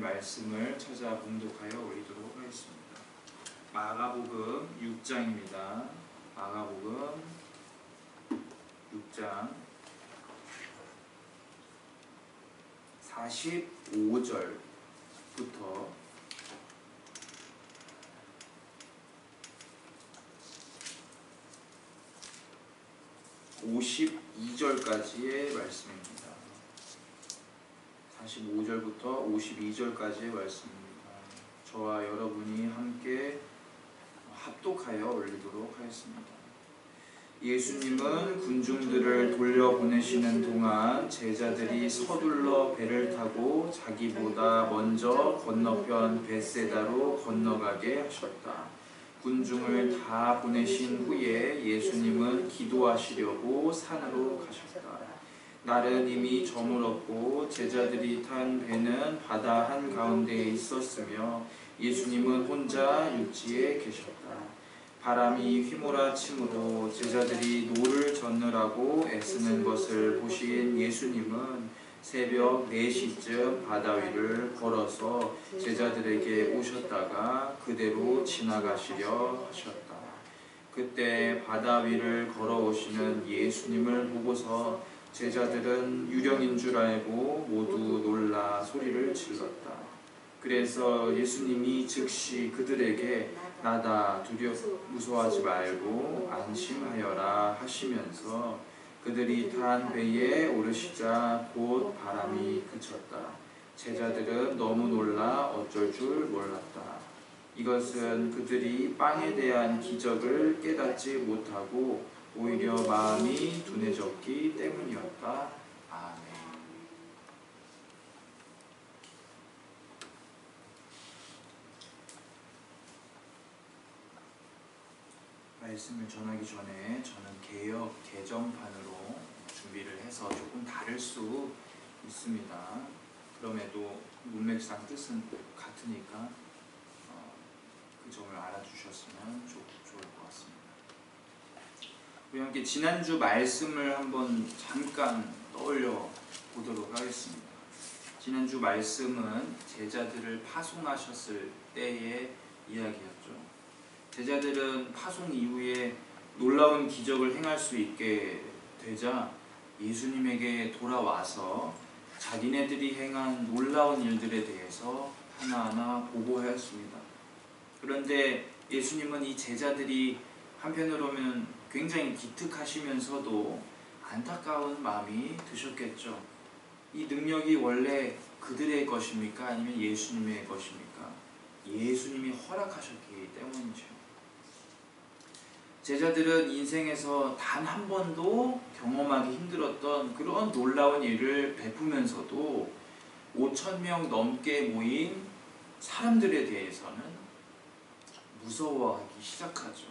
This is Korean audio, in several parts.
말씀을 찾아 봉독하여 올리도록 하겠습니다. 마가복음 6장입니다. 마가복음 6장 45절부터 52절까지의 말씀입니다. 45절부터 52절까지의 말씀입니다. 저와 여러분이 함께 합독하여 올리도록 하겠습니다. 예수님은 군중들을 돌려보내시는 동안 제자들이 서둘러 배를 타고 자기보다 먼저 건너편 벳세다로 건너가게 하셨다. 군중을 다 보내신 후에 예수님은 기도하시려고 산으로 가셨다. 날은 이미 저물었고 제자들이 탄 배는 바다 한가운데에 있었으며 예수님은 혼자 육지에 계셨다. 바람이 휘몰아치므로 제자들이 노를 젓느라고 애쓰는 것을 보신 예수님은 새벽 4시쯤 바다 위를 걸어서 제자들에게 오셨다가 그대로 지나가시려 하셨다. 그때 바다 위를 걸어오시는 예수님을 보고서 제자들은 유령인 줄 알고 모두 놀라 소리를 질렀다. 그래서 예수님이 즉시 그들에게 나다 무서워하지 말고 안심하여라 하시면서 그들이 탄 배에 오르시자 곧 바람이 그쳤다. 제자들은 너무 놀라 어쩔 줄 몰랐다. 이것은 그들이 빵에 대한 기적을 깨닫지 못하고 오히려 마음이 둔해졌기 때문이었다. 아멘. 말씀을 전하기 전에 저는 개정판으로 준비를 해서 조금 다를 수 있습니다. 그럼에도 문맥상 뜻은 같으니까 그 점을 알아주셨으면 좋을 것 같습니다. 우리 함께 지난주 말씀을 한번 잠깐 떠올려 보도록 하겠습니다. 지난주 말씀은 제자들을 파송하셨을 때의 이야기였죠. 제자들은 파송 이후에 놀라운 기적을 행할 수 있게 되자 예수님에게 돌아와서 자기네들이 행한 놀라운 일들에 대해서 하나하나 보고하였습니다. 그런데 예수님은 이 제자들이 한편으로는 굉장히 기특하시면서도 안타까운 마음이 드셨겠죠. 이 능력이 원래 그들의 것입니까? 아니면 예수님의 것입니까? 예수님이 허락하셨기 때문이죠. 제자들은 인생에서 단 한 번도 경험하기 힘들었던 그런 놀라운 일을 베푸면서도 5,000명 넘게 모인 사람들에 대해서는 무서워하기 시작하죠.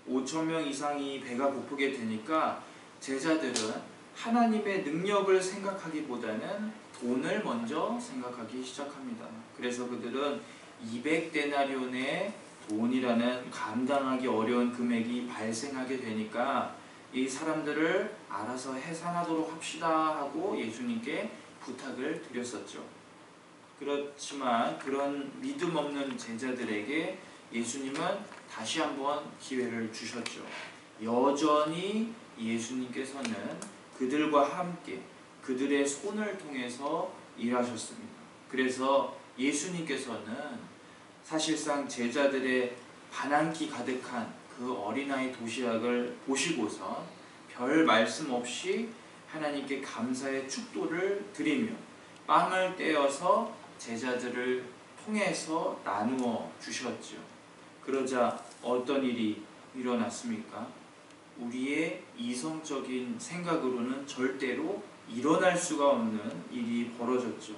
5,000명 이상이 배가 고프게 되니까 제자들은 하나님의 능력을 생각하기보다는 돈을 먼저 생각하기 시작합니다. 그래서 그들은 200데나리온의 돈이라는 감당하기 어려운 금액이 발생하게 되니까 이 사람들을 알아서 해산하도록 합시다 하고 예수님께 부탁을 드렸었죠. 그렇지만 그런 믿음 없는 제자들에게 예수님은 다시 한번 기회를 주셨죠. 여전히 예수님께서는 그들과 함께 그들의 손을 통해서 일하셨습니다. 그래서 예수님께서는 사실상 제자들의 반항기 가득한 그 어린아이 도시락을 보시고서 별 말씀 없이 하나님께 감사의 축도를 드리며 빵을 떼어서 제자들을 통해서 나누어 주셨죠. 그러자 어떤 일이 일어났습니까? 우리의 이성적인 생각으로는 절대로 일어날 수가 없는 일이 벌어졌죠.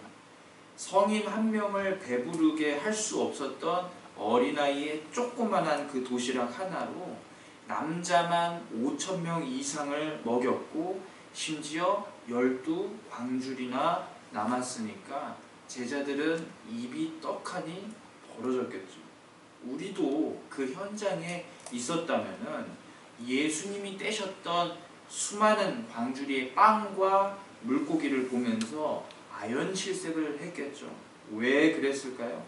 성인 한 명을 배부르게 할 수 없었던 어린아이의 조그만한 그 도시락 하나로 남자만 5,000명 이상을 먹였고 심지어 12광줄이나 남았으니까 제자들은 입이 떡하니 벌어졌겠죠. 우리도 그 현장에 있었다면은 예수님이 떼셨던 수많은 광주리의 빵과 물고기를 보면서 아연실색을 했겠죠. 왜 그랬을까요?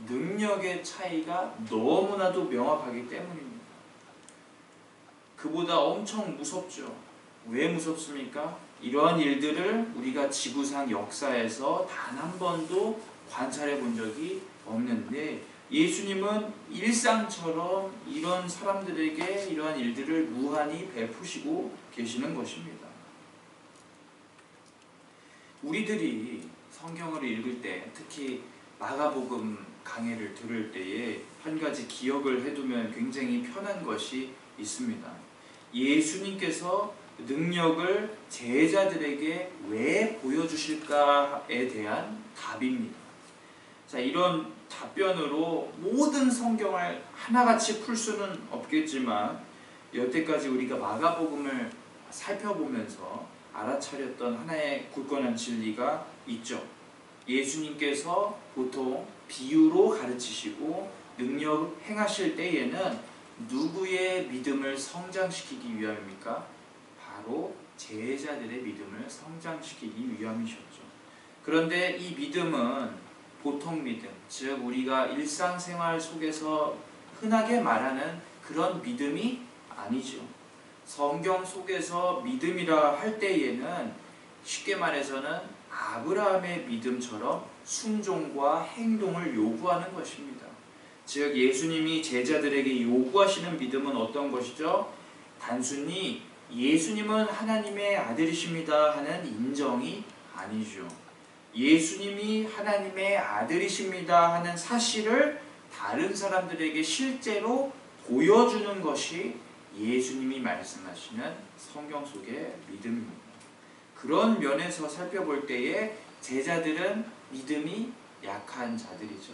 능력의 차이가 너무나도 명확하기 때문입니다. 그보다 엄청 무섭죠. 왜 무섭습니까? 이러한 일들을 우리가 지구상 역사에서 단 한 번도 관찰해 본 적이 없는데 예수님은 일상처럼 이런 사람들에게 이러한 일들을 무한히 베푸시고 계시는 것입니다. 우리들이 성경을 읽을 때, 특히 마가복음 강해를 들을 때에 한 가지 기억을 해두면 굉장히 편한 것이 있습니다. 예수님께서 능력을 제자들에게 왜 보여주실까에 대한 답입니다. 자, 이런 답변으로 모든 성경을 하나같이 풀 수는 없겠지만 여태까지 우리가 마가복음을 살펴보면서 알아차렸던 하나의 굳건한 진리가 있죠. 예수님께서 보통 비유로 가르치시고 능력 행하실 때에는 누구의 믿음을 성장시키기 위함입니까? 바로 제자들의 믿음을 성장시키기 위함이셨죠. 그런데 이 믿음은 보통 믿음, 즉 우리가 일상생활 속에서 흔하게 말하는 그런 믿음이 아니죠. 성경 속에서 믿음이라 할 때에는 쉽게 말해서는 아브라함의 믿음처럼 순종과 행동을 요구하는 것입니다. 즉 예수님이 제자들에게 요구하시는 믿음은 어떤 것이죠? 단순히 예수님은 하나님의 아들이십니다 하는 인정이 아니죠. 예수님이 하나님의 아들이십니다 하는 사실을 다른 사람들에게 실제로 보여주는 것이 예수님이 말씀하시는 성경 속의 믿음입니다. 그런 면에서 살펴볼 때에 제자들은 믿음이 약한 자들이죠.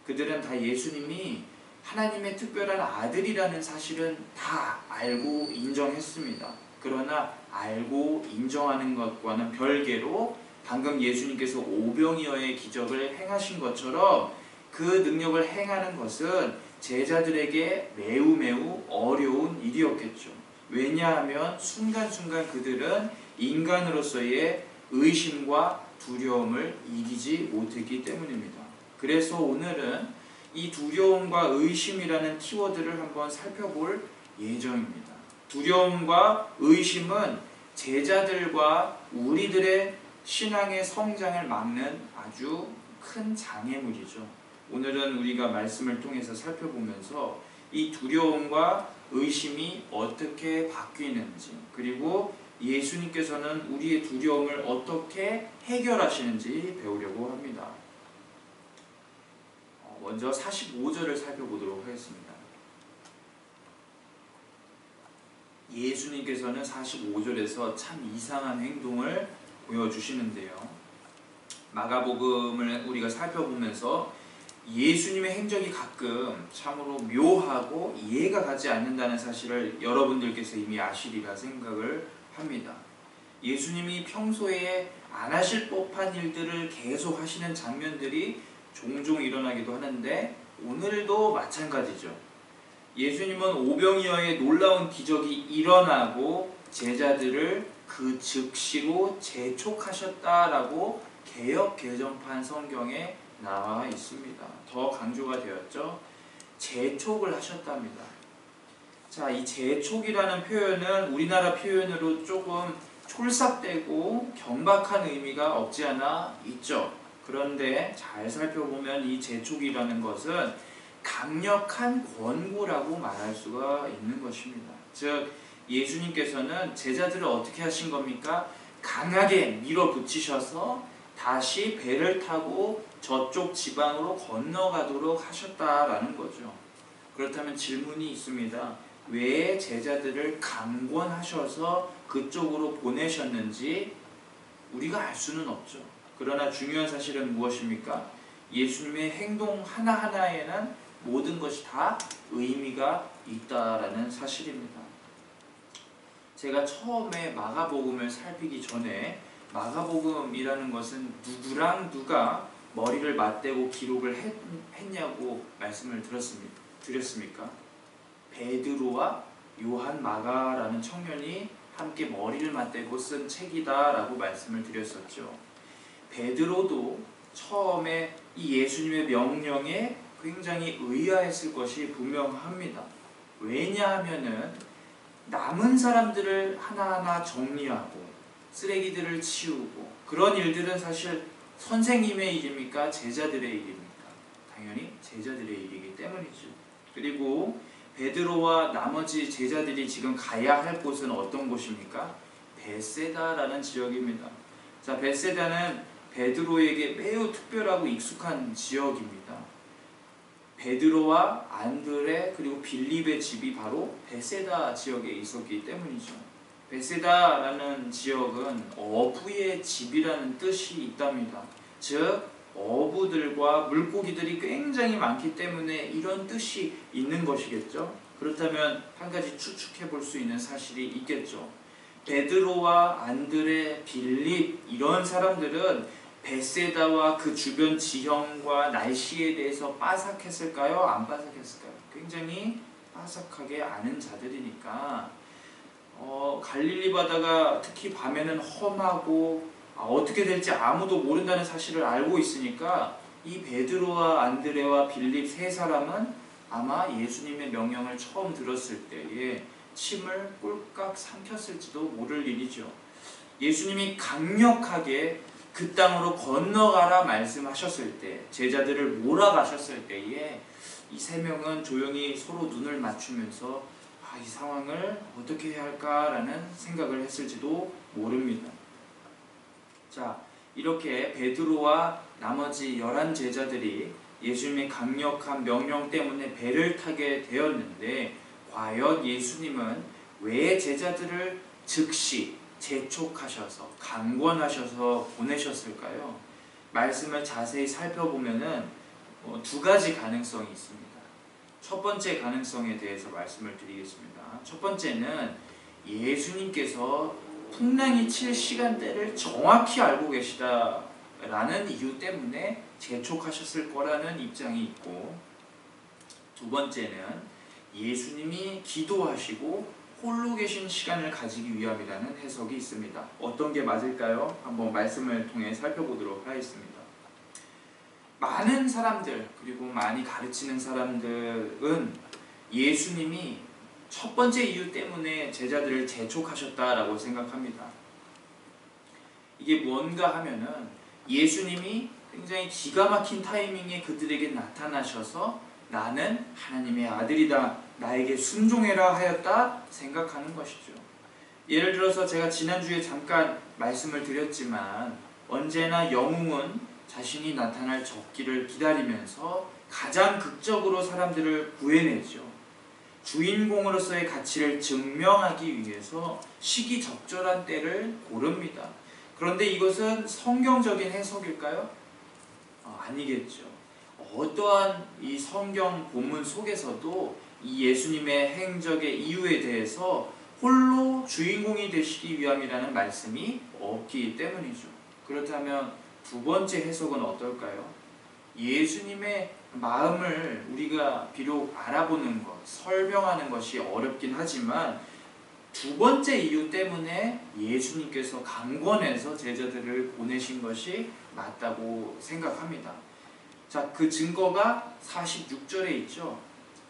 그들은 다 예수님이 하나님의 특별한 아들이라는 사실은 다 알고 인정했습니다. 그러나 알고 인정하는 것과는 별개로 방금 예수님께서 오병이어의 기적을 행하신 것처럼 그 능력을 행하는 것은 제자들에게 매우 어려운 일이었겠죠. 왜냐하면 순간순간 그들은 인간으로서의 의심과 두려움을 이기지 못했기 때문입니다. 그래서 오늘은 이 두려움과 의심이라는 키워드를 한번 살펴볼 예정입니다. 두려움과 의심은 제자들과 우리들의 신앙의 성장을 막는 아주 큰 장애물이죠. 오늘은 우리가 말씀을 통해서 살펴보면서 이 두려움과 의심이 어떻게 바뀌는지, 그리고 예수님께서는 우리의 두려움을 어떻게 해결하시는지 배우려고 합니다. 먼저 45절을 살펴보도록 하겠습니다. 예수님께서는 45절에서 참 이상한 행동을 보여주시는데요. 마가복음을 우리가 살펴보면서 예수님의 행적이 가끔 참으로 묘하고 이해가 가지 않는다는 사실을 여러분들께서 이미 아시리라 생각을 합니다. 예수님이 평소에 안 하실 법한 일들을 계속 하시는 장면들이 종종 일어나기도 하는데 오늘도 마찬가지죠. 예수님은 오병이어의 놀라운 기적이 일어나고 제자들을 그 즉시로 재촉하셨다라고 개역 개정판 성경에 나와 있습니다. 더 강조가 되었죠. 재촉을 하셨답니다. 자, 이 재촉이라는 표현은 우리나라 표현으로 조금 촐싹되고 경박한 의미가 없지 않아 있죠. 그런데 잘 살펴보면 이 재촉이라는 것은 강력한 권고라고 말할 수가 있는 것입니다. 즉 예수님께서는 제자들을 어떻게 하신 겁니까? 강하게 밀어붙이셔서 다시 배를 타고 저쪽 지방으로 건너가도록 하셨다라는 거죠. 그렇다면 질문이 있습니다. 왜 제자들을 강권하셔서 그쪽으로 보내셨는지 우리가 알 수는 없죠. 그러나 중요한 사실은 무엇입니까? 예수님의 행동 하나하나에는 모든 것이 다 의미가 있다라는 사실입니다. 제가 처음에 마가복음을 살피기 전에 마가복음이라는 것은 누구랑 누가 머리를 맞대고 기록을 했냐고 말씀을 드렸습니까? 베드로와 요한 마가라는 청년이 함께 머리를 맞대고 쓴 책이다 라고 말씀을 드렸었죠. 베드로도 처음에 이 예수님의 명령에 굉장히 의아했을 것이 분명합니다. 왜냐하면은 남은 사람들을 하나하나 정리하고 쓰레기들을 치우고 그런 일들은 사실 선생님의 일입니까? 제자들의 일입니까? 당연히 제자들의 일이기 때문이죠. 그리고 베드로와 나머지 제자들이 지금 가야 할 곳은 어떤 곳입니까? 베세다라는 지역입니다. 자, 베세다는 베드로에게 매우 특별하고 익숙한 지역입니다. 베드로와 안드레 그리고 빌립의 집이 바로 베세다 지역에 있었기 때문이죠. 베세다라는 지역은 어부의 집이라는 뜻이 있답니다. 즉 어부들과 물고기들이 굉장히 많기 때문에 이런 뜻이 있는 것이겠죠. 그렇다면 한 가지 추측해 볼 수 있는 사실이 있겠죠. 베드로와 안드레, 빌립 이런 사람들은 베세다와 그 주변 지형과 날씨에 대해서 빠삭했을까요? 안 빠삭했을까요? 굉장히 빠삭하게 아는 자들이니까 갈릴리 바다가 특히 밤에는 험하고 어떻게 될지 아무도 모른다는 사실을 알고 있으니까 이 베드로와 안드레와 빌립 세 사람은 아마 예수님의 명령을 처음 들었을 때에 침을 꼴깍 삼켰을지도 모를 일이죠. 예수님이 강력하게 그 땅으로 건너가라 말씀하셨을 때, 제자들을 몰아가셨을 때에 이 세 명은 조용히 서로 눈을 맞추면서 이 상황을 어떻게 해야 할까라는 생각을 했을지도 모릅니다. 자, 이렇게 베드로와 나머지 11 제자들이 예수님의 강력한 명령 때문에 배를 타게 되었는데 과연 예수님은 왜 제자들을 즉시 재촉하셔서 강권하셔서 보내셨을까요? 말씀을 자세히 살펴보면은 두 가지 가능성이 있습니다. 첫 번째 가능성에 대해서 말씀을 드리겠습니다. 첫 번째는 예수님께서 풍랑이 칠 시간대를 정확히 알고 계시다라는 이유 때문에 재촉하셨을 거라는 입장이 있고, 두 번째는 예수님이 기도하시고 홀로 계신 시간을 가지기 위함이라는 해석이 있습니다. 어떤 게 맞을까요? 한번 말씀을 통해 살펴보도록 하겠습니다. 많은 사람들 그리고 많이 가르치는 사람들은 예수님이 첫 번째 이유 때문에 제자들을 재촉하셨다라고 생각합니다. 이게 뭔가 하면은 예수님이 굉장히 기가 막힌 타이밍에 그들에게 나타나셔서 나는 하나님의 아들이다, 나에게 순종해라 하였다 생각하는 것이죠. 예를 들어서 제가 지난주에 잠깐 말씀을 드렸지만 언제나 영웅은 자신이 나타날 적기를 기다리면서 가장 극적으로 사람들을 구해내죠. 주인공으로서의 가치를 증명하기 위해서 시기적절한 때를 고릅니다. 그런데 이것은 성경적인 해석일까요? 아니겠죠. 어떠한 이 성경 본문 속에서도 이 예수님의 행적의 이유에 대해서 홀로 주인공이 되시기 위함이라는 말씀이 없기 때문이죠. 그렇다면 두 번째 해석은 어떨까요? 예수님의 마음을 우리가 비록 알아보는 것, 설명하는 것이 어렵긴 하지만 두 번째 이유 때문에 예수님께서 강권해서 제자들을 보내신 것이 맞다고 생각합니다. 자, 그 증거가 46절에 있죠.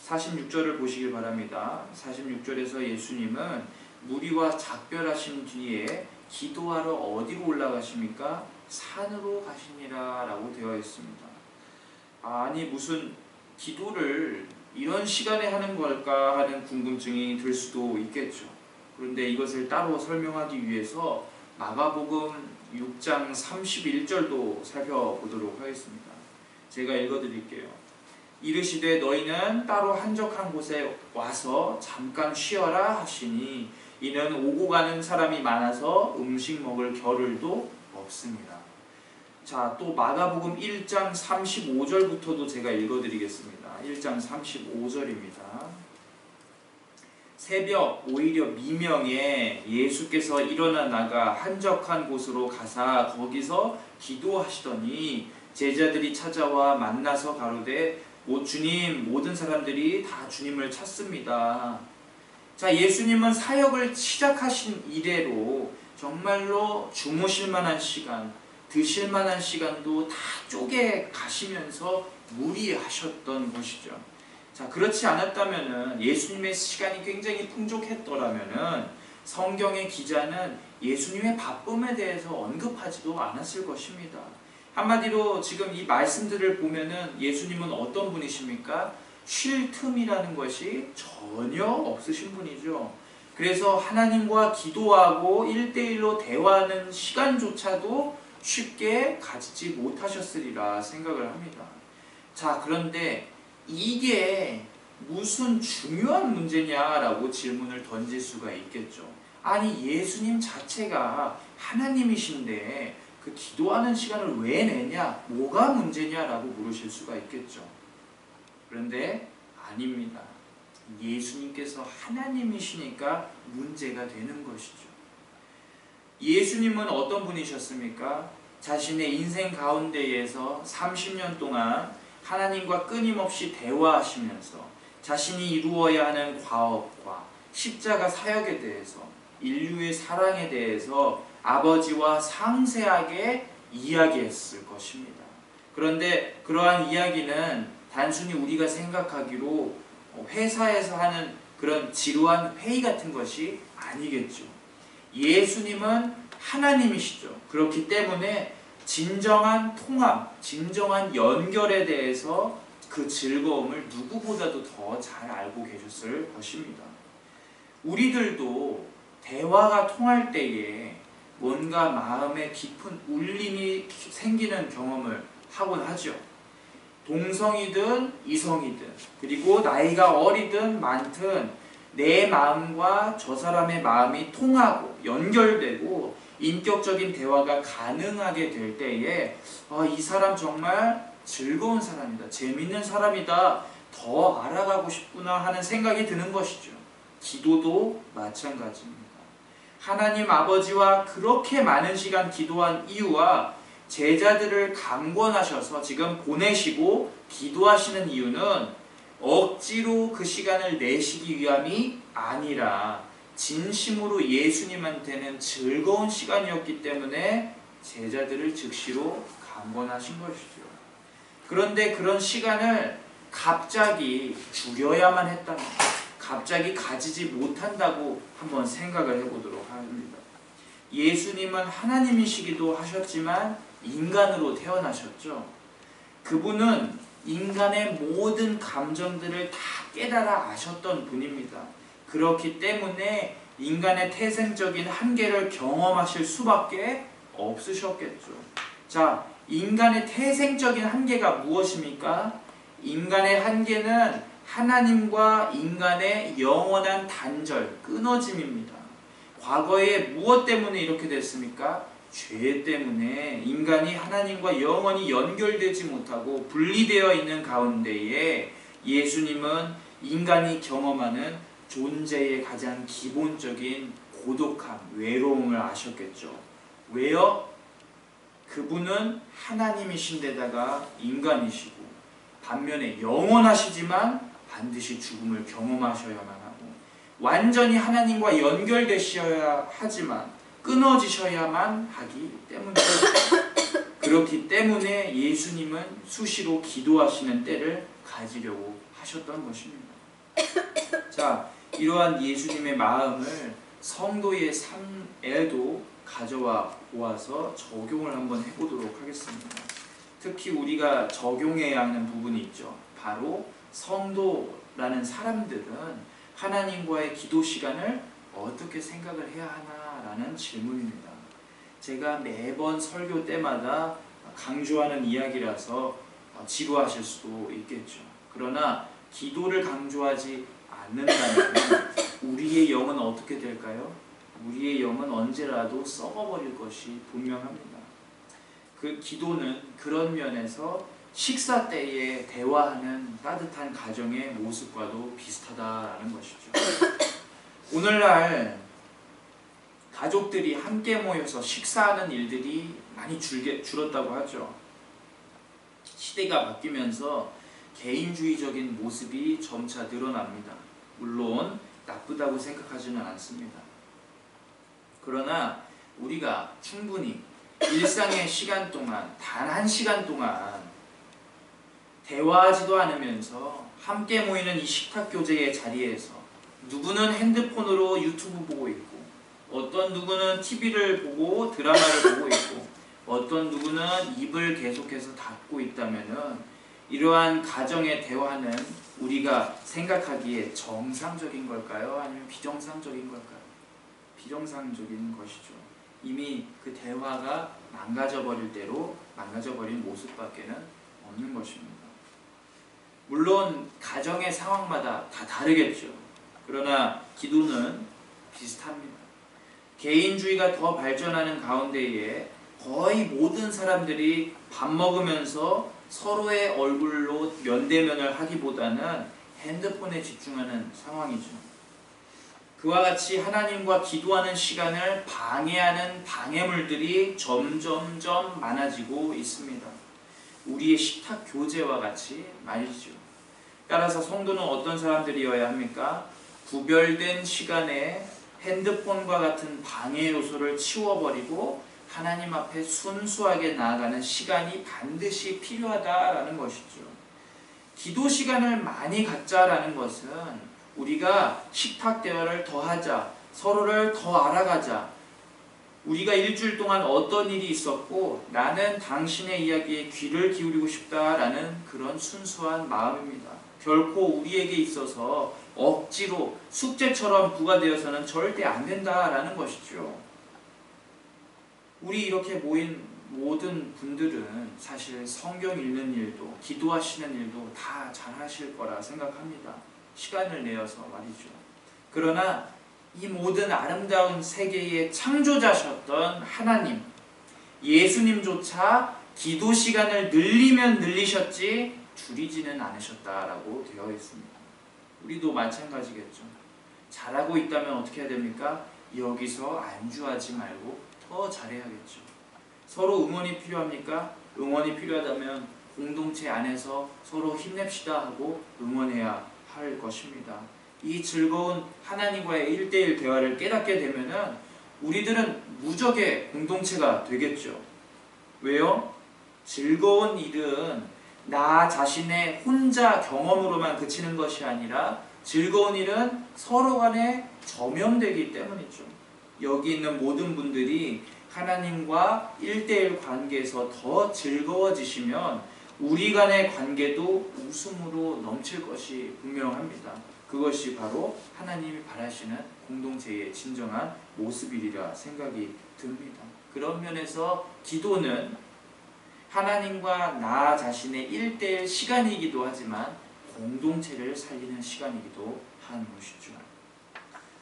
46절을 보시길 바랍니다. 46절에서 예수님은 무리와 작별하신 뒤에 기도하러 어디로 올라가십니까? 산으로 가시니라 라고 되어 있습니다. 아니 무슨 기도를 이런 시간에 하는 걸까 하는 궁금증이 들 수도 있겠죠. 그런데 이것을 따로 설명하기 위해서 마가복음 6장 31절도 살펴보도록 하겠습니다. 제가 읽어드릴게요. 이르시되 너희는 따로 한적한 곳에 와서 잠깐 쉬어라 하시니 이는 오고 가는 사람이 많아서 음식 먹을 겨를도 없습니다. 자, 또 마가복음 1장 35절부터도 제가 읽어드리겠습니다. 1장 35절입니다. 새벽 오히려 미명에 예수께서 일어나 나가 한적한 곳으로 가사 거기서 기도하시더니 제자들이 찾아와 만나서 가로되 주님, 모든 사람들이 다 주님을 찾습니다. 자, 예수님은 사역을 시작하신 이래로 정말로 주무실 만한 시간, 드실 만한 시간도 다 쪼개 가시면서 무리하셨던 것이죠. 자, 그렇지 않았다면은, 예수님의 시간이 굉장히 풍족했더라면은 성경의 기자는 예수님의 바쁨에 대해서 언급하지도 않았을 것입니다. 한마디로 지금 이 말씀들을 보면은 예수님은 어떤 분이십니까? 쉴 틈이라는 것이 전혀 없으신 분이죠. 그래서 하나님과 기도하고 1대1로 대화하는 시간조차도 쉽게 가지지 못하셨으리라 생각을 합니다. 자, 그런데 이게 무슨 중요한 문제냐라고 질문을 던질 수가 있겠죠. 아니, 예수님 자체가 하나님이신데 그 기도하는 시간을 왜 내냐? 뭐가 문제냐라고 물으실 수가 있겠죠. 그런데 아닙니다. 예수님께서 하나님이시니까 문제가 되는 것이죠. 예수님은 어떤 분이셨습니까? 자신의 인생 가운데에서 30년 동안 하나님과 끊임없이 대화하시면서 자신이 이루어야 하는 과업과 십자가 사역에 대해서, 인류의 사랑에 대해서 아버지와 상세하게 이야기했을 것입니다. 그런데 그러한 이야기는 단순히 우리가 생각하기로 회사에서 하는 그런 지루한 회의 같은 것이 아니겠죠. 예수님은 하나님이시죠. 그렇기 때문에 진정한 통합, 진정한 연결에 대해서 그 즐거움을 누구보다도 더 잘 알고 계셨을 것입니다. 우리들도 대화가 통할 때에 뭔가 마음에 깊은 울림이 생기는 경험을 하곤 하죠. 동성이든 이성이든, 그리고 나이가 어리든 많든 내 마음과 저 사람의 마음이 통하고 연결되고 인격적인 대화가 가능하게 될 때에 이 사람 정말 즐거운 사람이다, 재밌는 사람이다, 더 알아가고 싶구나 하는 생각이 드는 것이죠. 기도도 마찬가지입니다. 하나님 아버지와 그렇게 많은 시간 기도한 이유와 제자들을 강권하셔서 지금 보내시고 기도하시는 이유는 억지로 그 시간을 내시기 위함이 아니라 진심으로 예수님한테는 즐거운 시간이었기 때문에 제자들을 즉시로 강권하신 것이죠. 그런데 그런 시간을 갑자기 줄여야만 했다면, 갑자기 가지지 못한다고 한번 생각을 해보도록 합니다. 예수님은 하나님이시기도 하셨지만 인간으로 태어나셨죠. 그분은 인간의 모든 감정들을 다 깨달아 아셨던 분입니다. 그렇기 때문에 인간의 태생적인 한계를 경험하실 수밖에 없으셨겠죠. 자, 인간의 태생적인 한계가 무엇입니까? 인간의 한계는 하나님과 인간의 영원한 단절, 끊어짐입니다. 과거에 무엇 때문에 이렇게 됐습니까? 죄 때문에 인간이 하나님과 영원히 연결되지 못하고 분리되어 있는 가운데에 예수님은 인간이 경험하는 존재의 가장 기본적인 고독함, 외로움을 아셨겠죠. 왜요? 그분은 하나님이신데다가 인간이시고 반면에 영원하시지만 반드시 죽음을 경험하셔야만 하고 완전히 하나님과 연결되셔야 하지만 끊어지셔야만 하기 때문이죠. 그렇기 때문에 예수님은 수시로 기도하시는 때를 가지려고 하셨던 것입니다. 자, 이러한 예수님의 마음을 성도의 삶에도 가져와 보아서 적용을 한번 해보도록 하겠습니다. 특히 우리가 적용해야 하는 부분이 있죠. 바로 성도라는 사람들은 하나님과의 기도 시간을 어떻게 생각을 해야 하나라는 질문입니다. 제가 매번 설교 때마다 강조하는 이야기라서 지루하실 수도 있겠죠. 그러나 기도를 강조하지 않는다면 우리의 영은 어떻게 될까요? 우리의 영은 언제라도 썩어버릴 것이 분명합니다. 그 기도는 그런 면에서 식사 때에 대화하는 따뜻한 가정의 모습과도 비슷하다라는 것이죠. 오늘날 가족들이 함께 모여서 식사하는 일들이 많이 줄었다고 하죠. 시대가 바뀌면서 개인주의적인 모습이 점차 늘어납니다. 물론 나쁘다고 생각하지는 않습니다. 그러나 우리가 충분히 일상의 시간 동안, 단 1시간 동안 대화하지도 않으면서 함께 모이는 이 식탁교제의 자리에서 누구는 핸드폰으로 유튜브 보고 있고, 어떤 누구는 TV를 보고 드라마를 보고 있고, 어떤 누구는 입을 계속해서 닫고 있다면은 이러한 가정의 대화는 우리가 생각하기에 정상적인 걸까요? 아니면 비정상적인 걸까요? 비정상적인 것이죠. 이미 그 대화가 망가져버릴 대로 망가져버린 모습밖에는 없는 것입니다. 물론 가정의 상황마다 다 다르겠죠. 그러나 기도는 비슷합니다. 개인주의가 더 발전하는 가운데에 거의 모든 사람들이 밥 먹으면서 서로의 얼굴로 면대면을 하기보다는 핸드폰에 집중하는 상황이죠. 그와 같이 하나님과 기도하는 시간을 방해하는 방해물들이 점점점 많아지고 있습니다. 우리의 식탁 교제와 같이 말이죠. 따라서 성도는 어떤 사람들이어야 합니까? 구별된 시간에 핸드폰과 같은 방해 요소를 치워버리고 하나님 앞에 순수하게 나아가는 시간이 반드시 필요하다라는 것이죠. 기도 시간을 많이 갖자라는 것은 우리가 식탁 대화를 더 하자, 서로를 더 알아가자, 우리가 일주일 동안 어떤 일이 있었고 나는 당신의 이야기에 귀를 기울이고 싶다라는 그런 순수한 마음입니다. 결코 우리에게 있어서 억지로 숙제처럼 부과되어서는 절대 안 된다라는 것이죠. 우리 이렇게 모인 모든 분들은 사실 성경 읽는 일도 기도하시는 일도 다 잘하실 거라 생각합니다. 시간을 내어서 말이죠. 그러나 이 모든 아름다운 세계의 창조자셨던 하나님, 예수님조차 기도 시간을 늘리면 늘리셨지 줄이지는 않으셨다라고 되어 있습니다. 우리도 마찬가지겠죠. 잘하고 있다면 어떻게 해야 됩니까? 여기서 안주하지 말고 더 잘해야겠죠. 서로 응원이 필요합니까? 응원이 필요하다면 공동체 안에서 서로 힘냅시다 하고 응원해야 할 것입니다. 이 즐거운 하나님과의 1대1 대화를 깨닫게 되면은 우리들은 무적의 공동체가 되겠죠. 왜요? 즐거운 일은 나 자신의 혼자 경험으로만 그치는 것이 아니라 즐거운 일은 서로 간에 점염되기 때문이죠. 여기 있는 모든 분들이 하나님과 1대1 관계에서 더 즐거워지시면 우리 간의 관계도 웃음으로 넘칠 것이 분명합니다. 그것이 바로 하나님이 바라시는 공동체의 진정한 모습이리라 생각이 듭니다. 그런 면에서 기도는 하나님과 나 자신의 1대1 시간이기도 하지만 공동체를 살리는 시간이기도 한 것이죠.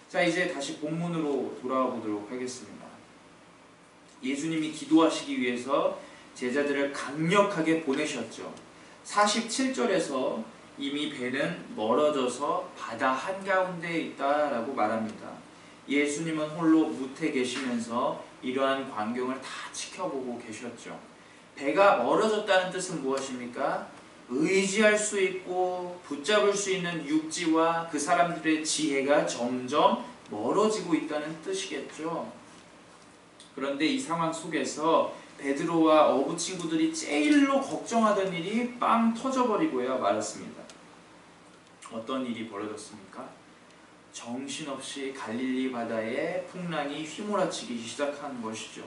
자, 이제 다시 본문으로 돌아와 보도록 하겠습니다. 예수님이 기도하시기 위해서 제자들을 강력하게 보내셨죠. 47절에서 이미 배는 멀어져서 바다 한가운데에 있다라고 말합니다. 예수님은 홀로 무태 계시면서 이러한 광경을 다 지켜보고 계셨죠. 배가 멀어졌다는 뜻은 무엇입니까? 의지할 수 있고 붙잡을 수 있는 육지와 그 사람들의 지혜가 점점 멀어지고 있다는 뜻이겠죠. 그런데 이 상황 속에서 베드로와 어부 친구들이 제일로 걱정하던 일이 빵 터져버리고야 말았습니다. 어떤 일이 벌어졌습니까? 정신없이 갈릴리 바다에 풍랑이 휘몰아치기 시작한 것이죠.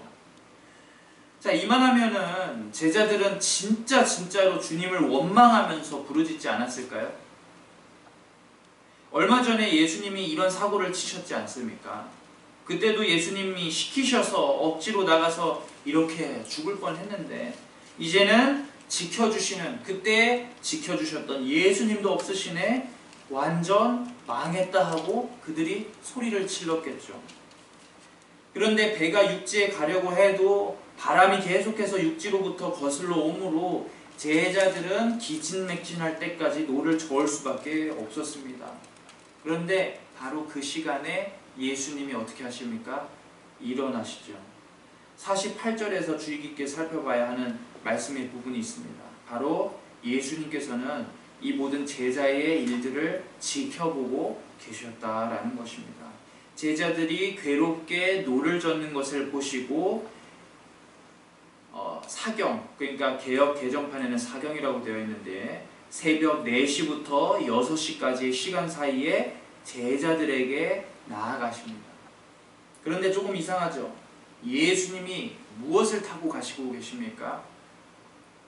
자, 이만하면은 제자들은 진짜로 주님을 원망하면서 부르짖지 않았을까요? 얼마 전에 예수님이 이런 사고를 치셨지 않습니까? 그때도 예수님이 시키셔서 억지로 나가서 이렇게 죽을 뻔했는데 이제는 지켜주시는, 그때 지켜주셨던 예수님도 없으시네, 완전 망했다 하고 그들이 소리를 질렀겠죠. 그런데 배가 육지에 가려고 해도 바람이 계속해서 육지로부터 거슬러 오므로 제자들은 기진맥진할 때까지 노를 저을 수밖에 없었습니다. 그런데 바로 그 시간에 예수님이 어떻게 하십니까? 일어나시죠. 48절에서 주의 깊게 살펴봐야 하는 말씀의 부분이 있습니다. 바로 예수님께서는 이 모든 제자의 일들을 지켜보고 계셨다라는 것입니다. 제자들이 괴롭게 노를 젓는 것을 보시고 사경, 그러니까 개역 개정판에는 사경이라고 되어 있는데 새벽 4시부터 6시까지의 시간 사이에 제자들에게 나아가십니다. 그런데 조금 이상하죠? 예수님이 무엇을 타고 가시고 계십니까?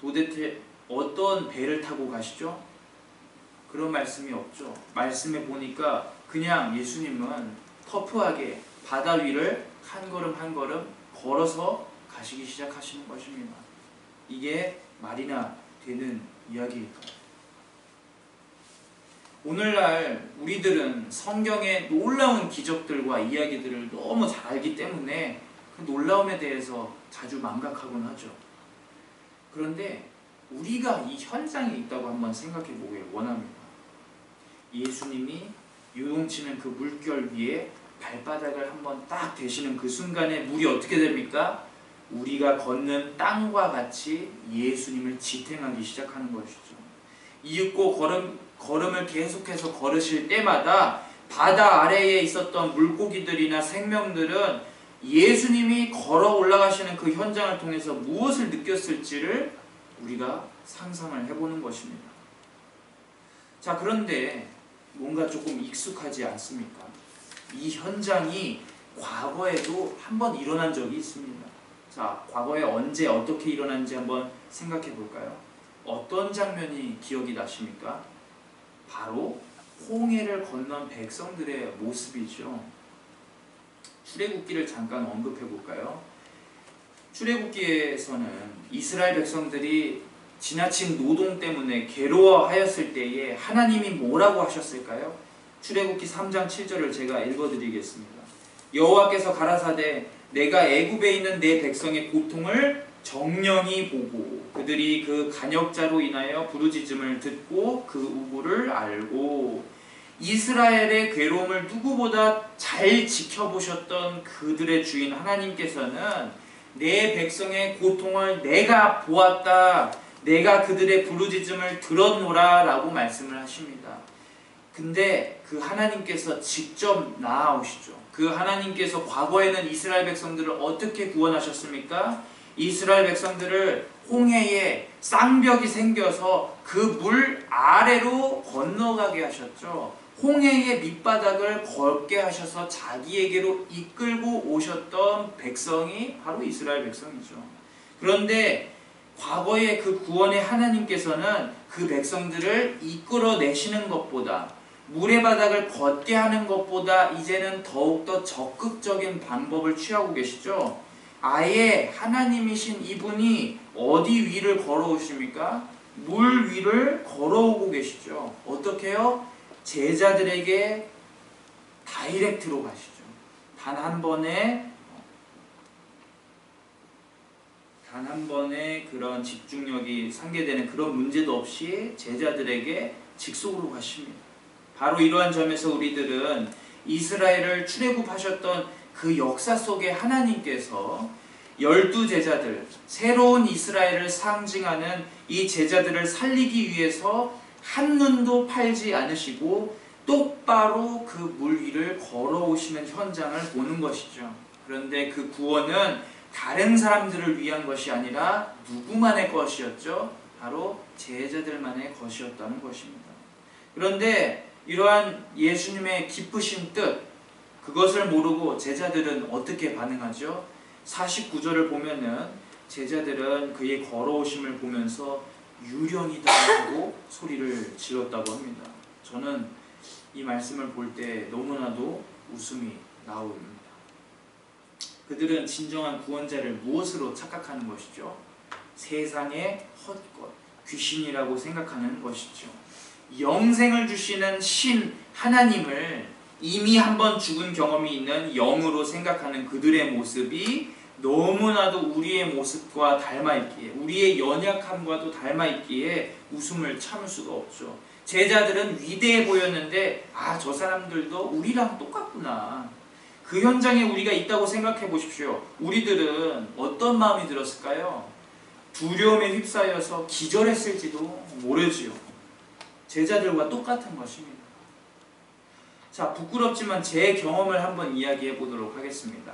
도대체 어떤 배를 타고 가시죠? 그런 말씀이 없죠. 말씀에 보니까 그냥 예수님은 터프하게 바다 위를 한 걸음 한 걸음 걸어서 가시기 시작하시는 것입니다. 이게 말이나 되는 이야기일까요? 오늘날 우리들은 성경의 놀라운 기적들과 이야기들을 너무 잘 알기 때문에 그 놀라움에 대해서 자주 망각하곤 하죠. 그런데 우리가 이 현장에 있다고 한번 생각해 보길 원합니다. 예수님이 요동치는 그 물결 위에 발바닥을 한번 딱 대시는 그 순간에 물이 어떻게 됩니까? 우리가 걷는 땅과 같이 예수님을 지탱하기 시작하는 것이죠. 이윽고 걸음을 계속해서 걸으실 때마다 바다 아래에 있었던 물고기들이나 생명들은 예수님이 걸어 올라가시는 그 현장을 통해서 무엇을 느꼈을지를 우리가 상상을 해보는 것입니다. 자, 그런데 뭔가 조금 익숙하지 않습니까? 이 현장이 과거에도 한번 일어난 적이 있습니다. 자, 과거에 언제 어떻게 일어난지 한번 생각해 볼까요? 어떤 장면이 기억이 나십니까? 바로 홍해를 건넌 백성들의 모습이죠. 출애굽기를 잠깐 언급해 볼까요? 출애굽기에서는 이스라엘 백성들이 지나친 노동 때문에 괴로워하였을 때에 하나님이 뭐라고 하셨을까요? 출애굽기 3장 7절을 제가 읽어드리겠습니다. 여호와께서 가라사대 내가 애굽에 있는 내 백성의 고통을 정령이 보고 그들이 그 간역자로 인하여 부르짖음을 듣고 그 우고를 알고 이스라엘의 괴로움을 누구보다 잘 지켜보셨던 그들의 주인 하나님께서는 내 백성의 고통을 내가 보았다. 내가 그들의 부르짖음을 들었노라 라고 말씀을 하십니다. 근데 그 하나님께서 직접 나아오시죠. 그 하나님께서 과거에는 이스라엘 백성들을 어떻게 구원하셨습니까? 이스라엘 백성들을 홍해에 쌍벽이 생겨서 그 물 아래로 건너가게 하셨죠. 홍해의 밑바닥을 걷게 하셔서 자기에게로 이끌고 오셨던 백성이 바로 이스라엘 백성이죠. 그런데 과거의 그 구원의 하나님께서는 그 백성들을 이끌어내시는 것보다 물의 바닥을 걷게 하는 것보다 이제는 더욱더 적극적인 방법을 취하고 계시죠. 아예 하나님이신 이분이 어디 위를 걸어오십니까? 물 위를 걸어오고 계시죠. 어떻게요? 제자들에게 다이렉트로 가시죠. 단 한 번의 그런 집중력이 상계되는 그런 문제도 없이 제자들에게 직속으로 가십니다. 바로 이러한 점에서 우리들은 이스라엘을 출애굽하셨던 그 역사 속에 하나님께서 12제자들, 새로운 이스라엘을 상징하는 이 제자들을 살리기 위해서 한눈도 팔지 않으시고 똑바로 그 물 위를 걸어오시는 현장을 보는 것이죠. 그런데 그 구원은 다른 사람들을 위한 것이 아니라 누구만의 것이었죠? 바로 제자들만의 것이었다는 것입니다. 그런데 이러한 예수님의 기쁘신 뜻, 그것을 모르고 제자들은 어떻게 반응하죠? 49절을 보면은 제자들은 그의 걸어오심을 보면서 유령이다 하고 소리를 질렀다고 합니다. 저는 이 말씀을 볼 때 너무나도 웃음이 나옵니다. 그들은 진정한 구원자를 무엇으로 착각하는 것이죠? 세상의 헛것, 귀신이라고 생각하는 것이죠. 영생을 주시는 신 하나님을 이미 한번 죽은 경험이 있는 영으로 생각하는 그들의 모습이 너무나도 우리의 모습과 닮아있기에, 우리의 연약함과도 닮아있기에 웃음을 참을 수가 없죠. 제자들은 위대해 보였는데 저 사람들도 우리랑 똑같구나. 그 현장에 우리가 있다고 생각해 보십시오. 우리들은 어떤 마음이 들었을까요? 두려움에 휩싸여서 기절했을지도 모르지요. 제자들과 똑같은 것입니다. 자, 부끄럽지만 제 경험을 한번 이야기해 보도록 하겠습니다.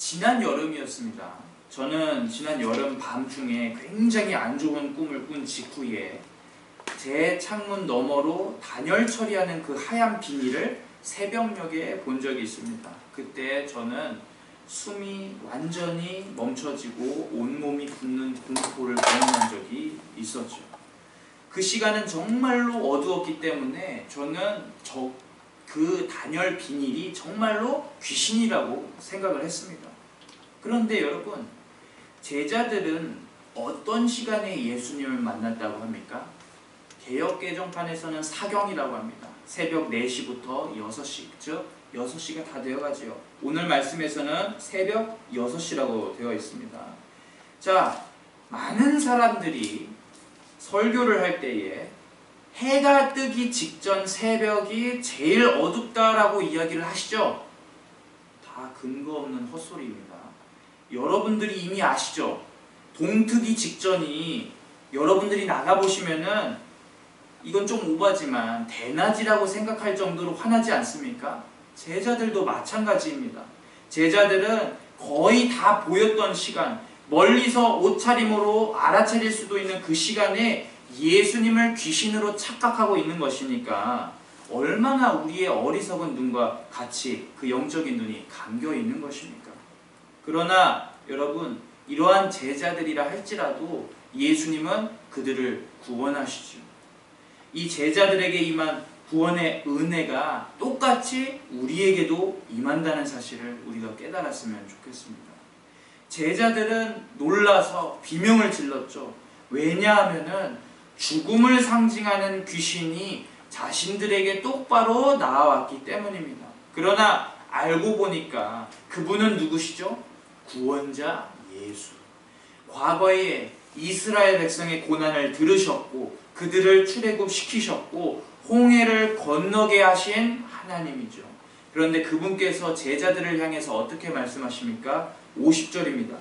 지난 여름이었습니다. 저는 지난 여름 밤중에 굉장히 안 좋은 꿈을 꾼 직후에 제 창문 너머로 단열 처리하는 그 하얀 비닐을 새벽녘에 본 적이 있습니다. 그때 저는 숨이 완전히 멈춰지고 온몸이 붓는 공포를 경험한 적이 있었죠. 그 시간은 정말로 어두웠기 때문에 저는 그 단열 비닐이 정말로 귀신이라고 생각을 했습니다. 그런데 여러분, 제자들은 어떤 시간에 예수님을 만났다고 합니까? 개역개정판에서는 사경이라고 합니다. 새벽 4시부터 6시, 즉 6시가 다 되어가지요. 오늘 말씀에서는 새벽 6시라고 되어 있습니다. 자, 많은 사람들이 설교를 할 때에 해가 뜨기 직전 새벽이 제일 어둡다라고 이야기를 하시죠? 다 근거 없는 헛소리입니다. 여러분들이 이미 아시죠? 동트기 직전이 여러분들이 나가보시면은 이건 좀 오바지만 대낮이라고 생각할 정도로 환하지 않습니까? 제자들도 마찬가지입니다. 제자들은 거의 다 보였던 시간, 멀리서 옷차림으로 알아차릴 수도 있는 그 시간에 예수님을 귀신으로 착각하고 있는 것이니까 얼마나 우리의 어리석은 눈과 같이 그 영적인 눈이 감겨 있는 것입니까? 그러나 여러분, 이러한 제자들이라 할지라도 예수님은 그들을 구원하시죠. 이 제자들에게 임한 구원의 은혜가 똑같이 우리에게도 임한다는 사실을 우리가 깨달았으면 좋겠습니다. 제자들은 놀라서 비명을 질렀죠. 왜냐하면은 죽음을 상징하는 귀신이 자신들에게 똑바로 나와왔기 때문입니다. 그러나 알고 보니까 그분은 누구시죠? 구원자 예수. 과거에 이스라엘 백성의 고난을 들으셨고 그들을 출애굽시키셨고 홍해를 건너게 하신 하나님이죠. 그런데 그분께서 제자들을 향해서 어떻게 말씀하십니까? 50절입니다.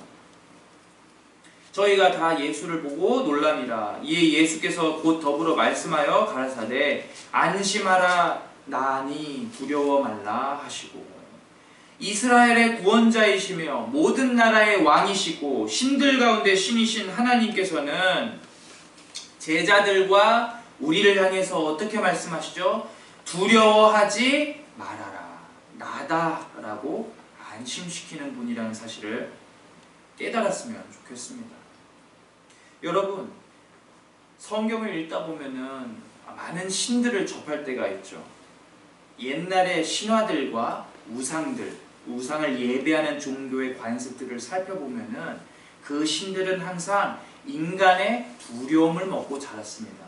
저희가 다 예수를 보고 놀랍니다. 이에 예수께서 곧 더불어 말씀하여 가라사대 안심하라 나니 두려워 말라 하시고, 이스라엘의 구원자이시며 모든 나라의 왕이시고 신들 가운데 신이신 하나님께서는 제자들과 우리를 향해서 어떻게 말씀하시죠? 두려워하지 말아라. 나다라고 안심시키는 분이라는 사실을 깨달았으면 좋겠습니다. 여러분, 성경을 읽다 보면은 많은 신들을 접할 때가 있죠. 옛날의 신화들과 우상을 예배하는 종교의 관습들을 살펴보면은 그 신들은 항상 인간의 두려움을 먹고 자랐습니다.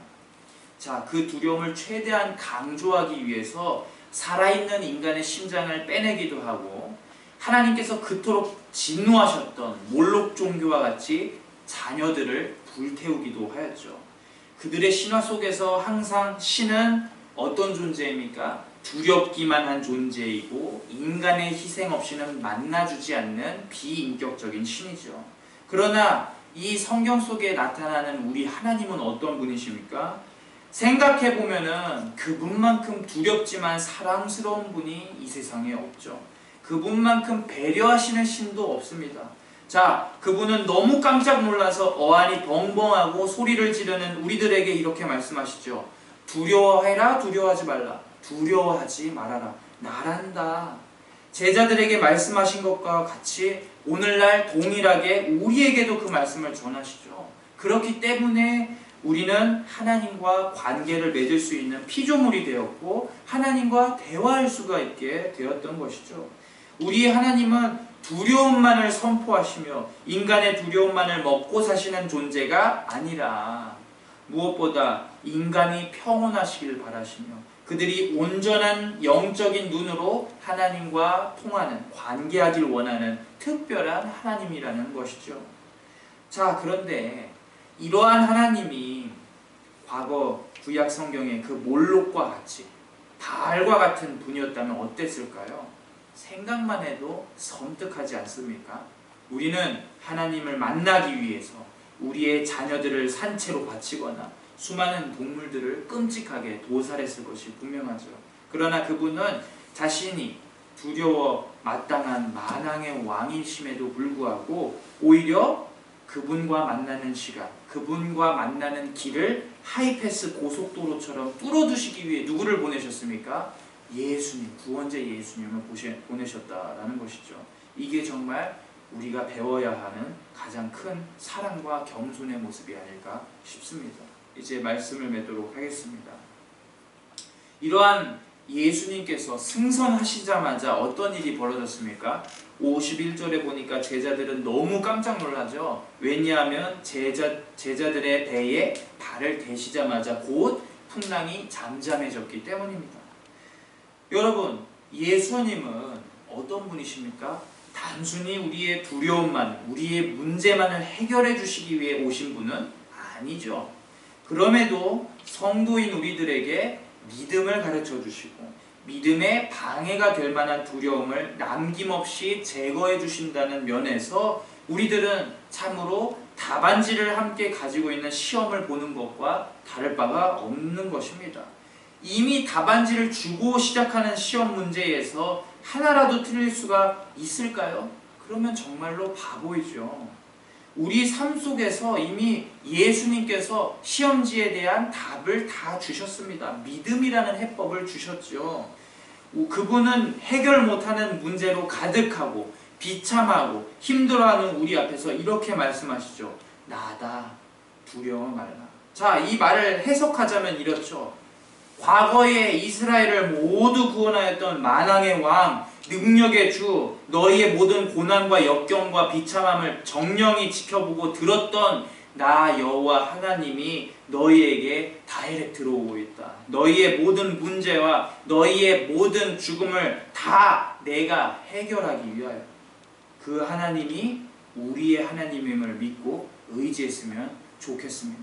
자, 그 두려움을 최대한 강조하기 위해서 살아있는 인간의 심장을 빼내기도 하고, 하나님께서 그토록 진노하셨던 몰록 종교와 같이 자녀들을 불태우기도 하였죠. 그들의 신화 속에서 항상 신은 어떤 존재입니까? 두렵기만 한 존재이고 인간의 희생 없이는 만나주지 않는 비인격적인 신이죠. 그러나 이 성경 속에 나타나는 우리 하나님은 어떤 분이십니까? 생각해보면은 그분만큼 두렵지만 사랑스러운 분이 이 세상에 없죠. 그분만큼 배려하시는 신도 없습니다. 자, 그분은 너무 깜짝 놀라서 어안이 벙벙하고 소리를 지르는 우리들에게 이렇게 말씀하시죠. 두려워해라, 두려워하지 말라. 두려워하지 말아라. 나란다. 제자들에게 말씀하신 것과 같이 오늘날 동일하게 우리에게도 그 말씀을 전하시죠. 그렇기 때문에 우리는 하나님과 관계를 맺을 수 있는 피조물이 되었고 하나님과 대화할 수가 있게 되었던 것이죠. 우리 하나님은 두려움만을 선포하시며 인간의 두려움만을 먹고 사시는 존재가 아니라 무엇보다 인간이 평온하시길 바라시며 그들이 온전한 영적인 눈으로 하나님과 통하는, 관계하길 원하는 특별한 하나님이라는 것이죠. 자, 그런데 이러한 하나님이 과거 구약 성경의 그 몰록과 같이 바알과 같은 분이었다면 어땠을까요? 생각만 해도 섬뜩하지 않습니까? 우리는 하나님을 만나기 위해서 우리의 자녀들을 산채로 바치거나 수많은 동물들을 끔찍하게 도살했을 것이 분명하죠. 그러나 그분은 자신이 두려워 마땅한 만왕의 왕이심에도 불구하고 오히려 그분과 만나는 시간, 그분과 만나는 길을 하이패스 고속도로처럼 뚫어두시기 위해 누구를 보내셨습니까? 예수님, 구원자 예수님을 보내셨다라는 것이죠. 이게 정말 우리가 배워야 하는 가장 큰 사랑과 겸손의 모습이 아닐까 싶습니다. 이제 말씀을 맺도록 하겠습니다. 이러한 예수님께서 승선하시자마자 어떤 일이 벌어졌습니까? 51절에 보니까 제자들은 너무 깜짝 놀라죠. 왜냐하면 제자들의 배에 발을 대시자마자 곧 풍랑이 잠잠해졌기 때문입니다. 여러분, 예수님은 어떤 분이십니까? 단순히 우리의 두려움만, 우리의 문제만을 해결해 주시기 위해 오신 분은 아니죠. 그럼에도 성도인 우리들에게 믿음을 가르쳐 주시고 믿음에 방해가 될 만한 두려움을 남김없이 제거해 주신다는 면에서 우리들은 참으로 답안지를 함께 가지고 있는 시험을 보는 것과 다를 바가 없는 것입니다. 이미 답안지를 주고 시작하는 시험 문제에서 하나라도 틀릴 수가 있을까요? 그러면 정말로 바보이죠. 우리 삶 속에서 이미 예수님께서 시험지에 대한 답을 다 주셨습니다. 믿음이라는 해법을 주셨죠. 그분은 해결 못하는 문제로 가득하고 비참하고 힘들어하는 우리 앞에서 이렇게 말씀하시죠. 나다, 두려워 말라. 자, 이 말을 해석하자면 이렇죠. 과거에 이스라엘을 모두 구원하였던 만왕의 왕, 능력의 주, 너희의 모든 고난과 역경과 비참함을 정령이 지켜보고 들었던 나 여호와 하나님이 너희에게 다이렉트로 오고 있다. 너희의 모든 문제와 너희의 모든 죽음을 다 내가 해결하기 위하여 그 하나님이 우리의 하나님임을 믿고 의지했으면 좋겠습니다.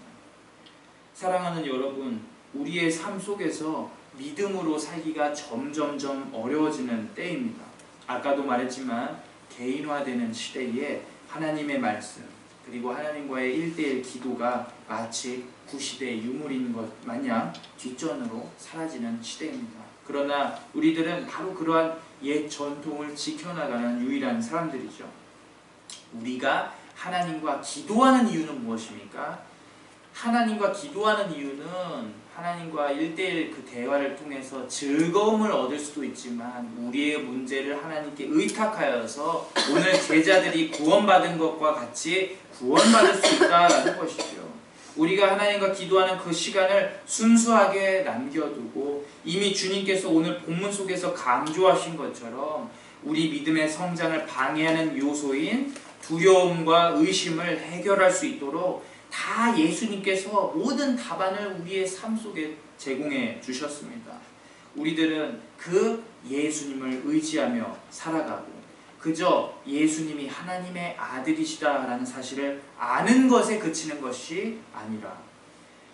사랑하는 여러분, 우리의 삶 속에서 믿음으로 살기가 점점점 어려워지는 때입니다. 아까도 말했지만 개인화되는 시대에 하나님의 말씀 그리고 하나님과의 1:1 기도가 마치 구시대의 유물인 것 마냥 뒷전으로 사라지는 시대입니다. 그러나 우리들은 바로 그러한 옛 전통을 지켜나가는 유일한 사람들이죠. 우리가 하나님과 기도하는 이유는 무엇입니까? 하나님과 기도하는 이유는 하나님과 1:1 그 대화를 통해서 즐거움을 얻을 수도 있지만 우리의 문제를 하나님께 의탁하여서 오늘 제자들이 구원받은 것과 같이 구원받을 수 있다라는 것이죠. 우리가 하나님과 기도하는 그 시간을 순수하게 남겨두고 이미 주님께서 오늘 본문 속에서 강조하신 것처럼 우리 믿음의 성장을 방해하는 요소인 두려움과 의심을 해결할 수 있도록 다 예수님께서 모든 답안을 우리의 삶 속에 제공해 주셨습니다. 우리들은 그 예수님을 의지하며 살아가고 그저 예수님이 하나님의 아들이시다라는 사실을 아는 것에 그치는 것이 아니라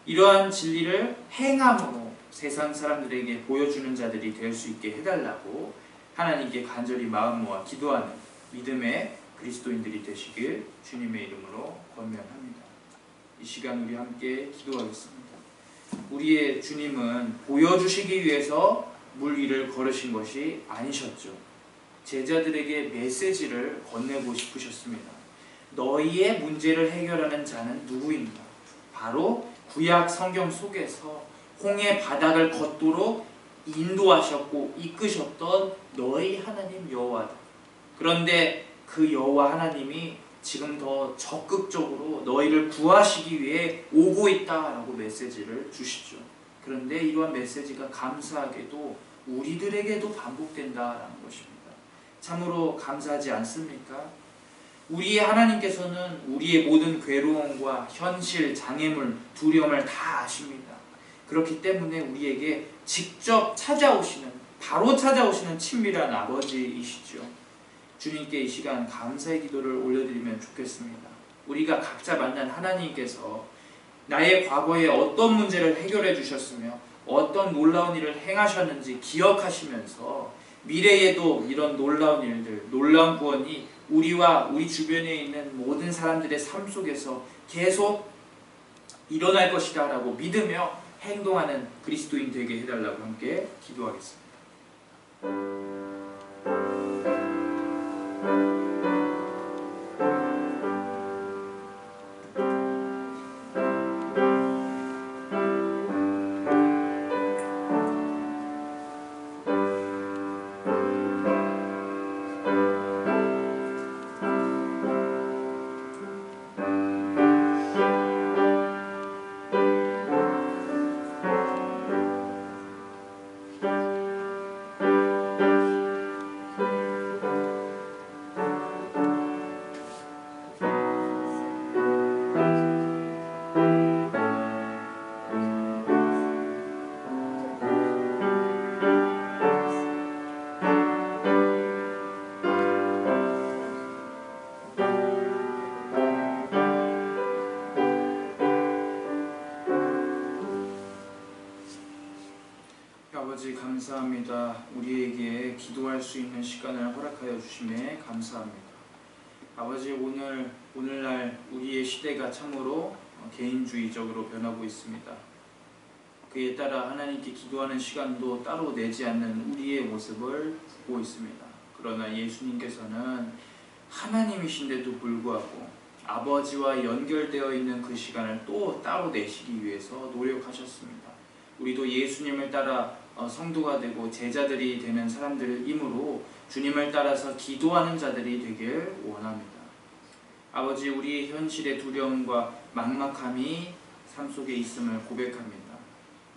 이러한 진리를 행함으로 세상 사람들에게 보여주는 자들이 될 수 있게 해달라고 하나님께 간절히 마음 모아 기도하는 믿음의 그리스도인들이 되시길 주님의 이름으로 권면합니다. 이 시간 우리 함께 기도하겠습니다. 우리의 주님은 보여주시기 위해서 물 위를 걸으신 것이 아니셨죠. 제자들에게 메시지를 건네고 싶으셨습니다. 너희의 문제를 해결하는 자는 누구인가? 바로 구약 성경 속에서 홍해 바닥을 걷도록 인도하셨고 이끄셨던 너희 하나님 여호와다. 그런데 그 여호와 하나님이 지금 더 적극적으로 너희를 구하시기 위해 오고 있다라고 메시지를 주시죠. 그런데 이러한 메시지가 감사하게도 우리들에게도 반복된다라는 것입니다. 참으로 감사하지 않습니까? 우리의 하나님께서는 우리의 모든 괴로움과 현실, 장애물, 두려움을 다 아십니다. 그렇기 때문에 우리에게 직접 찾아오시는, 바로 찾아오시는 친밀한 아버지이시죠. 주님께 이 시간 감사의 기도를 올려드리면 좋겠습니다. 우리가 각자 만난 하나님께서 나의 과거에 어떤 문제를 해결해 주셨으며 어떤 놀라운 일을 행하셨는지 기억하시면서 미래에도 이런 놀라운 일들, 놀라운 구원이 우리와 우리 주변에 있는 모든 사람들의 삶 속에서 계속 일어날 것이다 라고 믿으며 행동하는 그리스도인 되게 해달라고 함께 기도하겠습니다. 감사합니다. 우리에게 기도할 수 있는 시간을 허락하여 주심에 감사합니다. 아버지, 오늘날 우리의 시대가 참으로 개인주의적으로 변하고 있습니다. 그에 따라 하나님께 기도하는 시간도 따로 내지 않는 우리의 모습을 보고 있습니다. 그러나 예수님께서는 하나님이신데도 불구하고 아버지와 연결되어 있는 그 시간을 또 따로 내시기 위해서 노력하셨습니다. 우리도 예수님을 따라 성도가 되고 제자들이 되는 사람들이므로 주님을 따라서 기도하는 자들이 되길 원합니다. 아버지, 우리의 현실의 두려움과 막막함이 삶 속에 있음을 고백합니다.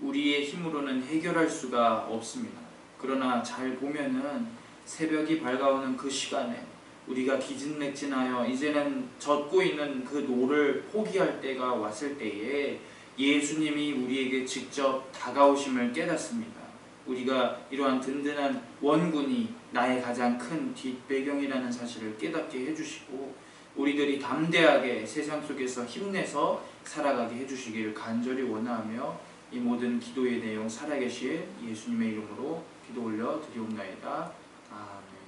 우리의 힘으로는 해결할 수가 없습니다. 그러나 잘 보면은 새벽이 밝아오는 그 시간에 우리가 기진맥진하여 이제는 젖고 있는 그 노를 포기할 때가 왔을 때에 예수님이 우리에게 직접 다가오심을 깨닫습니다. 우리가 이러한 든든한 원군이 나의 가장 큰 뒷배경이라는 사실을 깨닫게 해주시고 우리들이 담대하게 세상 속에서 힘내서 살아가게 해주시기를 간절히 원하며 이 모든 기도의 내용 살아계신 예수님의 이름으로 기도 올려 드리옵나이다. 아멘.